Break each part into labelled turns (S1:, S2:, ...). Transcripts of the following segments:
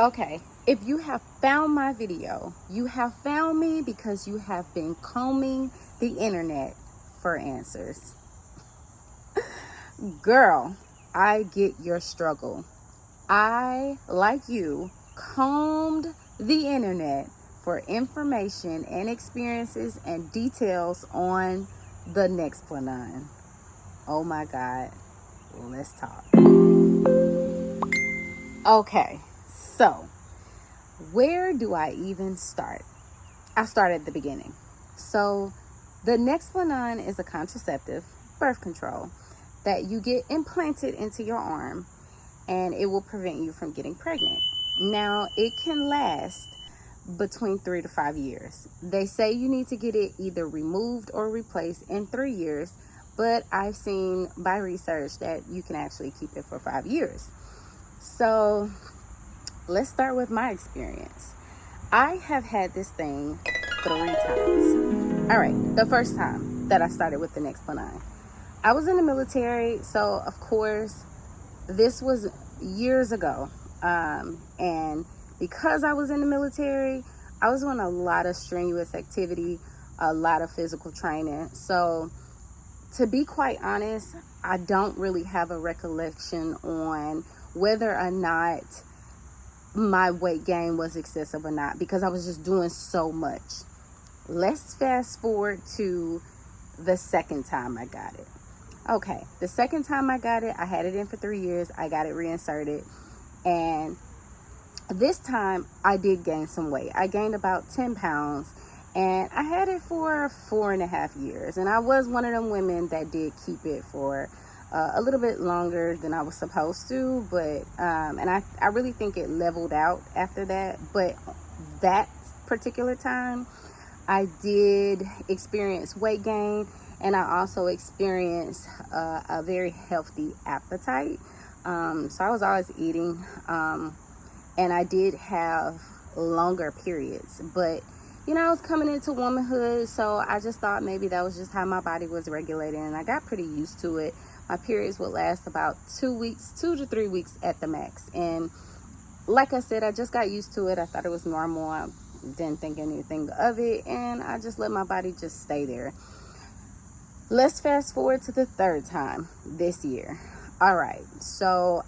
S1: Okay, if you have found my video, you have found me because you have been combing the internet for answers. Girl, I get your struggle. I, like you, combed the internet for information and experiences and details on the Nexplanon. Oh my God, let's talk. Okay, so where do I even start? I start at the beginning. So the Nexplanon is a contraceptive, birth control, that you get implanted into your arm, and it will prevent you from getting pregnant. Now, it can last between 3 to 5 years. They say you need to get it either removed or replaced in 3 years, but I've seen by research that you can actually keep it for 5 years. So let's start with my experience. I have had this thing 3 times. All right, the first time that I started with the Nexplanon, I was in the military, so of course this was years ago, and because I was in the military, I was doing a lot of strenuous activity, a lot of physical training. So to be quite honest, I don't really have a recollection on whether or not my weight gain was excessive or not, because I was just doing so much. Let's fast forward to the second time I got it. Okay, the second time I got it, I had it in for 3 years. I got it reinserted, and this time I did gain some weight. I gained about 10 pounds, and I had it for 4.5 years. And I was one of them women that did keep it for a little bit longer than I was supposed to, but and I really think it leveled out after that. But that particular time, I did experience weight gain, and I also experienced a very healthy appetite. So I was always eating, and I did have longer periods. But, you know, I was coming into womanhood, so I just thought maybe that was just how my body was regulating, and I got pretty used to it. My periods would last about 2 weeks, 2 to 3 weeks at the max. And like I said, I just got used to it. I thought it was normal. I didn't think anything of it, and I just let my body just stay there. Let's fast forward to the third time this year. All right, so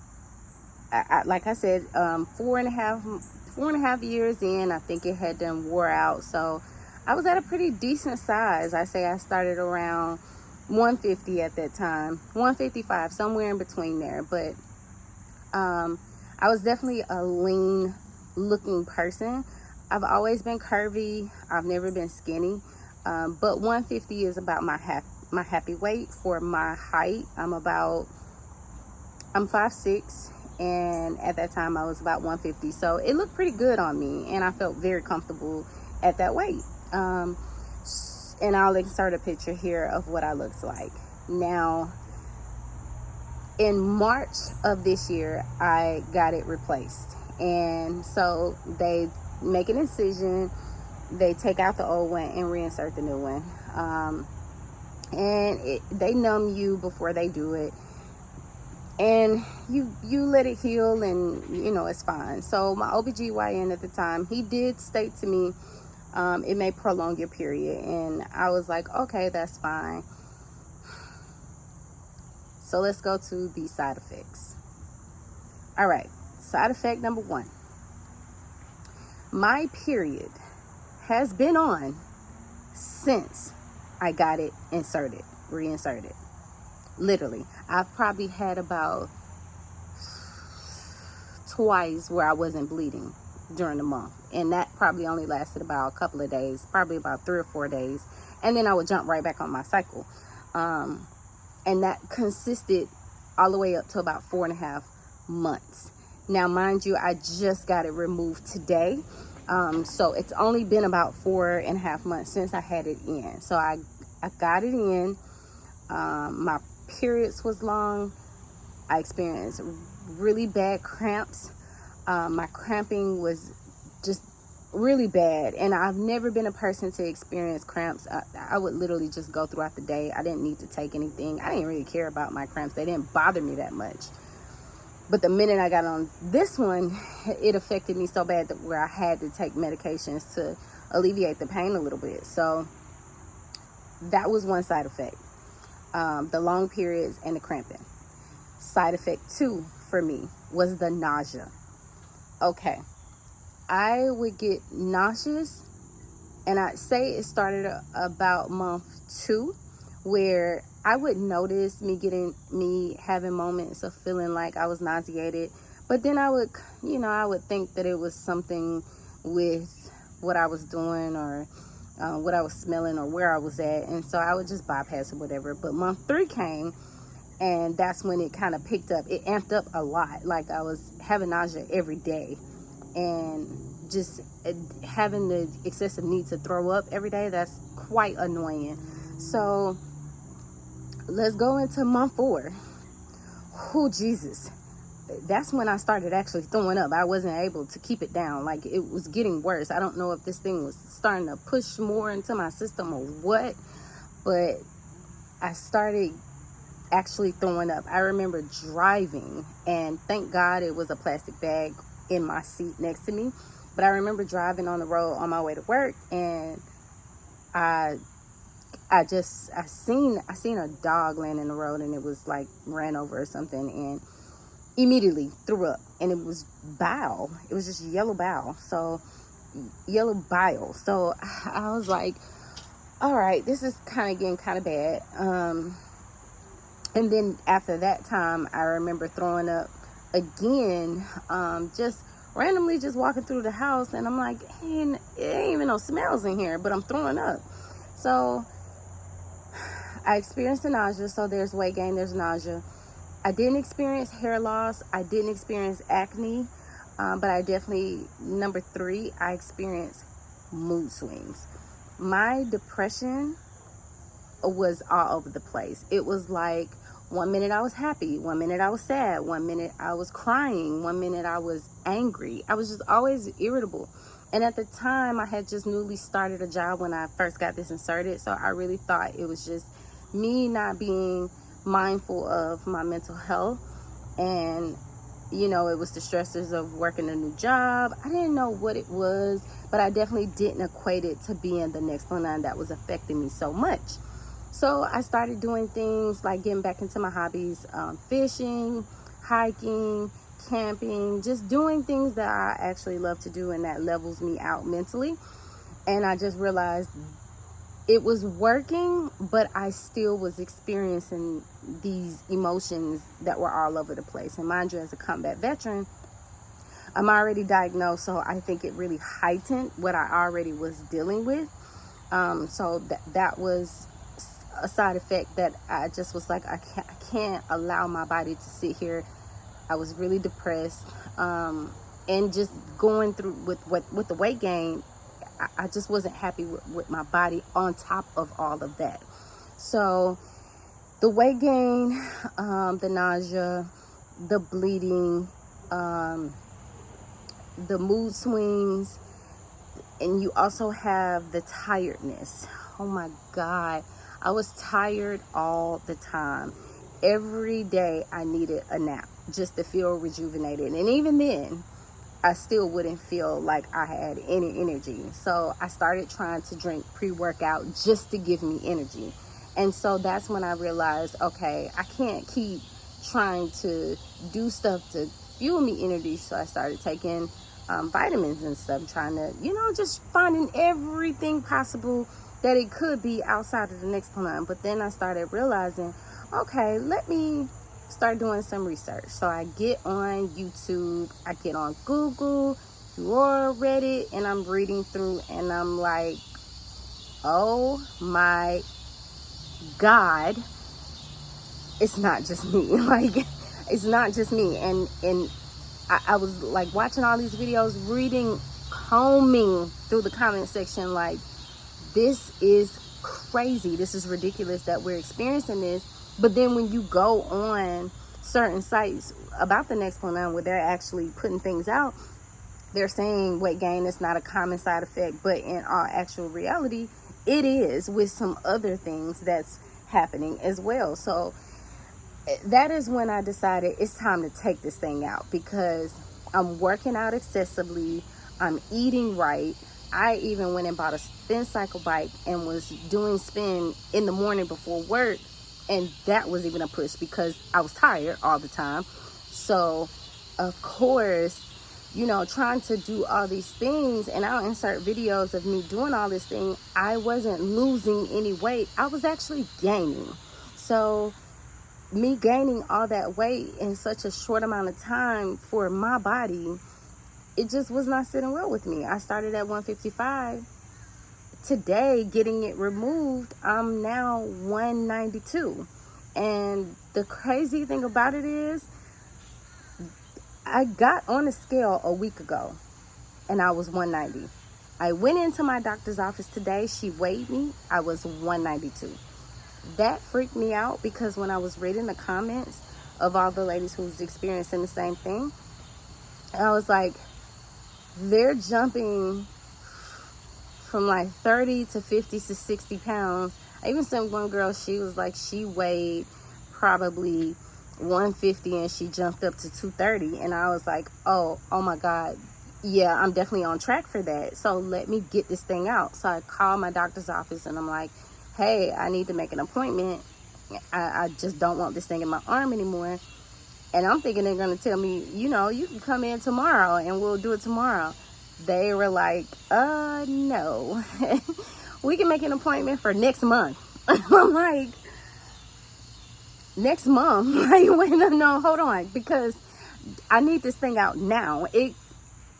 S1: like I said, 4.5 years in, I think it had done wore out. So I was at a pretty decent size. I say I started around 150 at that time, 155, somewhere in between there. But I was definitely a lean looking person. I've always been curvy. I've never been skinny. But 150 is about my happy weight for my height. I'm 5'6", and at that time I was about 150. So it looked pretty good on me, and I felt very comfortable at that weight. And I'll insert a picture here of what I looked like. Now, in March of this year, I got it replaced. And so they make an incision, they take out the old one and reinsert the new one. And they numb you before they do it. And you let it heal, and, you know, it's fine. So my OBGYN at the time, he did state to me, it may prolong your period. And I was like, okay, that's fine. So let's go to the side effects. All right, side effect number 1. My period has been on since I got it reinserted. Literally, I've probably had about twice where I wasn't bleeding during the month, and that probably only lasted about a couple of days, probably about 3 or 4 days, and then I would jump right back on my cycle. And that consisted all the way up to about 4.5 months. Now, mind you, I just got it removed today, so it's only been about 4.5 months since I had it in. So I got it in. My periods was long. I experienced really bad cramps. My cramping was just really bad, and I've never been a person to experience cramps. I would literally just go throughout the day. I didn't need to take anything. I didn't really care about my cramps. They didn't bother me that much. But the minute I got on this one, it affected me so bad that where I had to take medications to alleviate the pain a little bit. So that was one side effect, the long periods and the cramping. Side effect 2 for me was the nausea. Okay, I would get nauseous, and I'd say it started about month 2, where I would notice me having moments of feeling like I was nauseated, but then I would think that it was something with what I was doing or what I was smelling or where I was at, and so I would just bypass it, whatever. But month 3 came, and that's when it kind of picked up. It amped up a lot. Like, I was having nausea every day, and just having the excessive need to throw up every day, that's quite annoying. So let's go into month 4. Oh, Jesus. That's when I started actually throwing up. I wasn't able to keep it down. Like, it was getting worse. I don't know if this thing was starting to push more into my system or what, but I started actually throwing up. I remember driving, and thank God it was a plastic bag in my seat next to me. But I remember driving on the road on my way to work, and I seen a dog laying in the road, and it was like ran over or something, and immediately threw up. And it was bile. It was just yellow bile. So yellow bile. So I was like, all right, this is kind of getting kind of bad. And then after that time, I remember throwing up again, just randomly just walking through the house, and I'm like, hey, it ain't even no smells in here, but I'm throwing up. So I experienced the nausea. So there's weight gain, there's nausea. I didn't experience hair loss. I didn't experience acne, but I definitely, number 3, I experienced mood swings. My depression was all over the place. It was like, one minute I was happy, one minute I was sad, one minute I was crying, one minute I was angry. I was just always irritable. And at the time, I had just newly started a job when I first got this inserted, so I really thought it was just me not being mindful of my mental health. And it was the stressors of working a new job. I didn't know what it was, but I definitely didn't equate it to being the Nexplanon that was affecting me so much. So I started doing things like getting back into my hobbies, fishing, hiking, camping, just doing things that I actually love to do and that levels me out mentally. And I just realized it was working, but I still was experiencing these emotions that were all over the place. And mind you, as a combat veteran, I'm already diagnosed, so I think it really heightened what I already was dealing with. So that was a side effect that I just was like, I can't allow my body to sit here. I was really depressed, and just going through with the weight gain. I just wasn't happy with my body on top of all of that. So the weight gain, the nausea, the bleeding, the mood swings, and you also have the tiredness. Oh my God. I was tired all the time. Every day I needed a nap just to feel rejuvenated. And even then, I still wouldn't feel like I had any energy. So I started trying to drink pre-workout just to give me energy. And so that's when I realized, okay, I can't keep trying to do stuff to fuel me energy. So I started taking vitamins and stuff, trying to, just finding everything possible that it could be outside of the Nexplanon. But then I started realizing, okay, let me start doing some research. So I get on YouTube, I get on Google, or Reddit, and I'm reading through, and I'm like, oh my God, it's not just me. Like, it's not just me. And I was like watching all these videos, reading, combing through the comment section, like, this is crazy. This is ridiculous that we're experiencing this. But then when you go on certain sites about the Nexplanon where they're actually putting things out, they're saying weight gain is not a common side effect, but in all actual reality, it is, with some other things that's happening as well. So that is when I decided it's time to take this thing out, because I'm working out excessively, I'm eating right. I even went and bought a spin cycle bike and was doing spin in the morning before work, and that was even a push because I was tired all the time. So of course, trying to do all these things, and I'll insert videos of me doing all this thing, I wasn't losing any weight, I was actually gaining. So me gaining all that weight in such a short amount of time for my body, it just was not sitting well with me. I started at 155. Today, getting it removed, I'm now 192. And the crazy thing about it is, I got on the scale a week ago and I was 190. I went into my doctor's office today. She weighed me. I was 192. That freaked me out, because when I was reading the comments of all the ladies who was experiencing the same thing, I was like, they're jumping from like 30 to 50 to 60 pounds. I even seen one girl, she was like, she weighed probably 150 and she jumped up to 230. And I was like, oh my God, yeah, I'm definitely on track for that. So let me get this thing out. So I called my doctor's office and I'm like, hey, I need to make an appointment. I just don't want this thing in my arm anymore. And I'm thinking they're going to tell me, you can come in tomorrow and we'll do it tomorrow. They were like, no, we can make an appointment for next month. I'm like, next month? Like, wait, no, hold on, because I need this thing out now.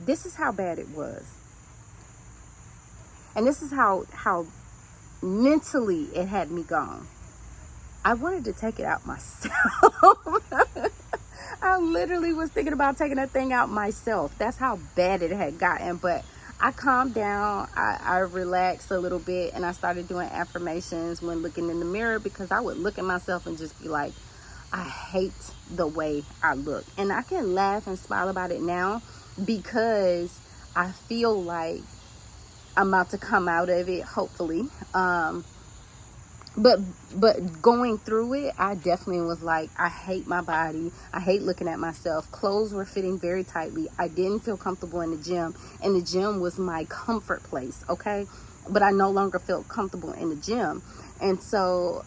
S1: This is how bad it was. And this is how mentally it had me gone. I wanted to take it out myself. I literally was thinking about taking that thing out myself. That's how bad it had gotten. But I calmed down, I relaxed a little bit, and I started doing affirmations when looking in the mirror, because I would look at myself and just be like, I hate the way I look. And I can laugh and smile about it now, because I feel like I'm about to come out of it, hopefully. But going through it, I definitely was like, I hate my body. I hate looking at myself. Clothes were fitting very tightly. I didn't feel comfortable in the gym, and the gym was my comfort place, okay? But I no longer felt comfortable in the gym. And so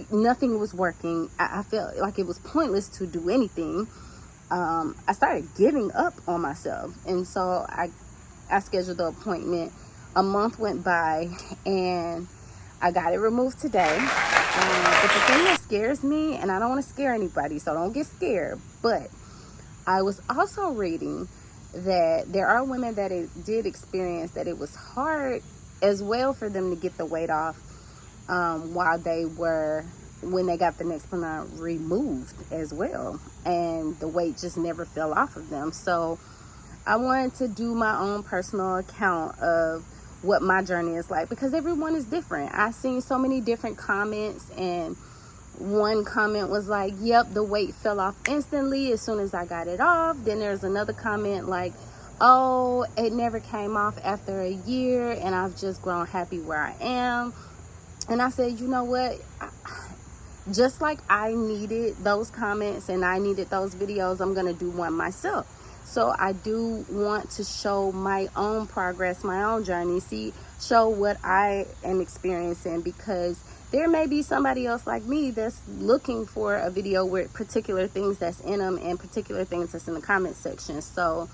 S1: nothing was working. I felt like it was pointless to do anything. I started giving up on myself. And so I scheduled the appointment. A month went by, and I got it removed today. But the thing that scares me, and I don't want to scare anybody, so don't get scared, but I was also reading that there are women that it did experience that it was hard as well for them to get the weight off when they got the Nexplanon removed as well, and the weight just never fell off of them. So I wanted to do my own personal account of what my journey is like, because everyone is different. I've seen so many different comments, and one comment was like, yep, the weight fell off instantly as soon as I got it off. Then there's another comment like, oh, it never came off after a year and I've just grown happy where I am. And I said, you know what, just like I needed those comments and I needed those videos, I'm gonna do one myself. So I do want to show my own progress, my own journey, show what I am experiencing, because there may be somebody else like me that's looking for a video with particular things that's in them and particular things that's in the comment section. So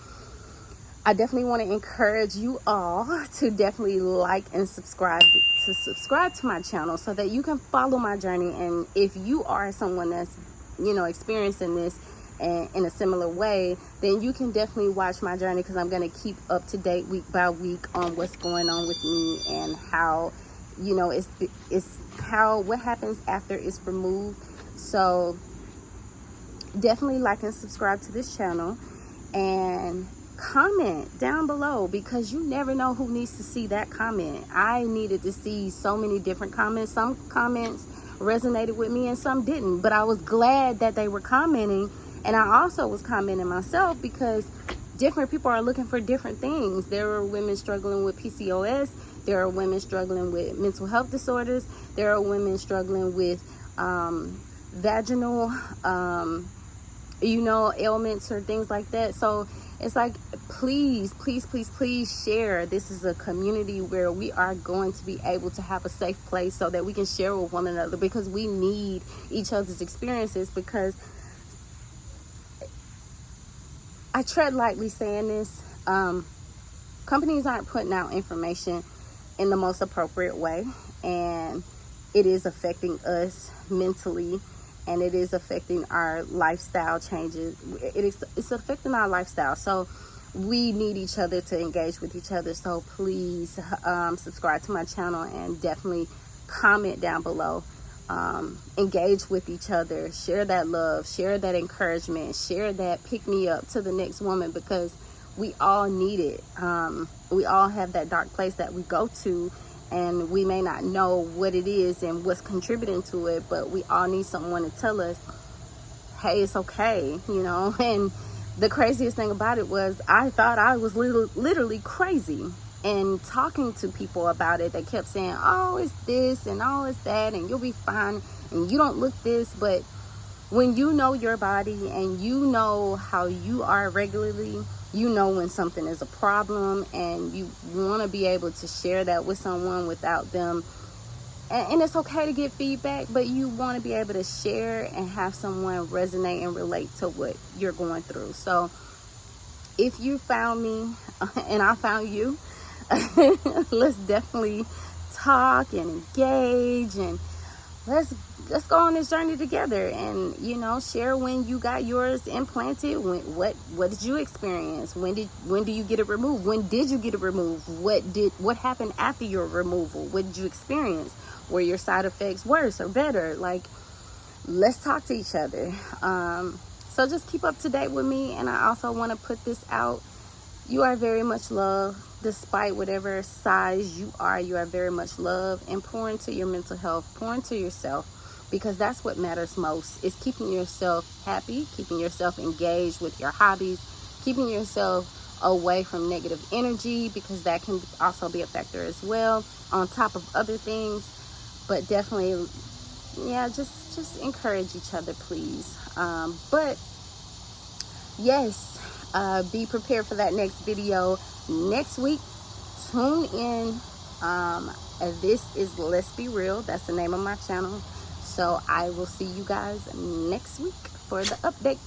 S1: I definitely want to encourage you all to definitely like and subscribe to my channel, so that you can follow my journey. And if you are someone that's, experiencing this and in a similar way, then you can definitely watch my journey, because I'm going to keep up to date week by week on what's going on with me and how, what happens after it's removed. So definitely like and subscribe to this channel, and comment down below, because you never know who needs to see that comment. I needed to see so many different comments. Some comments resonated with me and some didn't, but I was glad that they were commenting. And I also was commenting myself, because different people are looking for different things. There are women struggling with PCOS. There are women struggling with mental health disorders. There are women struggling with vaginal, ailments or things like that. So it's like, please, please, please, please share. This is a community where we are going to be able to have a safe place so that we can share with one another, because we need each other's experiences. Because I tread lightly saying this, companies aren't putting out information in the most appropriate way, and it is affecting us mentally, and it is affecting our lifestyle changes. It's affecting our lifestyle. So we need each other to engage with each other. So please subscribe to my channel and definitely comment down below. Engage with each other, share that love, share that encouragement, share that pick me up to the next woman, because we all need it. We all have that dark place that we go to, and we may not know what it is and what's contributing to it, but we all need someone to tell us, hey, it's okay, And the craziest thing about it was, I thought I was literally crazy. And talking to people about it, they kept saying, oh, it's this and oh, it's that, and you'll be fine, and you don't look this. But when you know your body and you know how you are regularly, you know when something is a problem, and you want to be able to share that with someone without them. And it's okay to get feedback, but you want to be able to share and have someone resonate and relate to what you're going through. So if you found me and I found you, let's definitely talk and engage, and let's go on this journey together, and share when you got yours implanted. What did you experience? When do you get it removed? When did you get it removed? What happened after your removal? What did you experience? Were your side effects worse or better? Like, let's talk to each other. So just keep up to date with me. And I also want to put this out. You are very much loved. Despite whatever size you are very much loved. And pour into your mental health, pour into yourself, because that's what matters most, is keeping yourself happy, keeping yourself engaged with your hobbies, keeping yourself away from negative energy, because that can also be a factor as well, on top of other things. But definitely, yeah, just encourage each other, please. But yes, be prepared for that next video next week. Tune in. This is Let's Be Real. That's the name of my channel. So I will see you guys next week for the update.